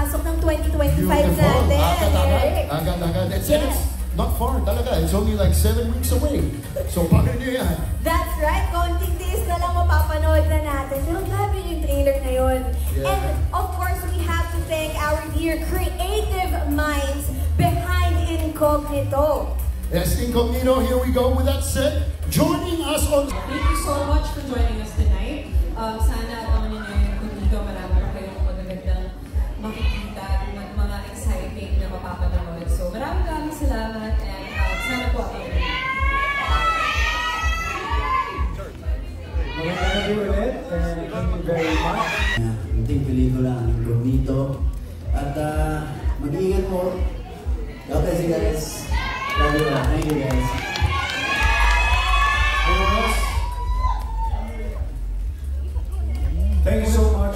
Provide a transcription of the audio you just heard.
pagpasok ng 2025 natin. Agad-agad. It's not far talaga. It's only like 7 weeks away. So, paano nyo yan? That's right. Konting days na lang mapapanood na natin. Pero grabe yung trailer na yun. Yeah. And of course, we have to thank our dear creative minds behind Incognito. Yes, Incognito, here we go. With that said, joining us on... Thank you so much for joining us tonight. Sana abangan nyo yung Incognito. Marami pa kayong magagandang makikita at mga exciting na mapapanood. So maraming salamat and sana po abangan nyo. Magandang gabi ulit and thank you very much. Munting pelikula ang Incognito. At mag-iingat po. God bless you guys. Love you all. Thank you guys. Thank you so much.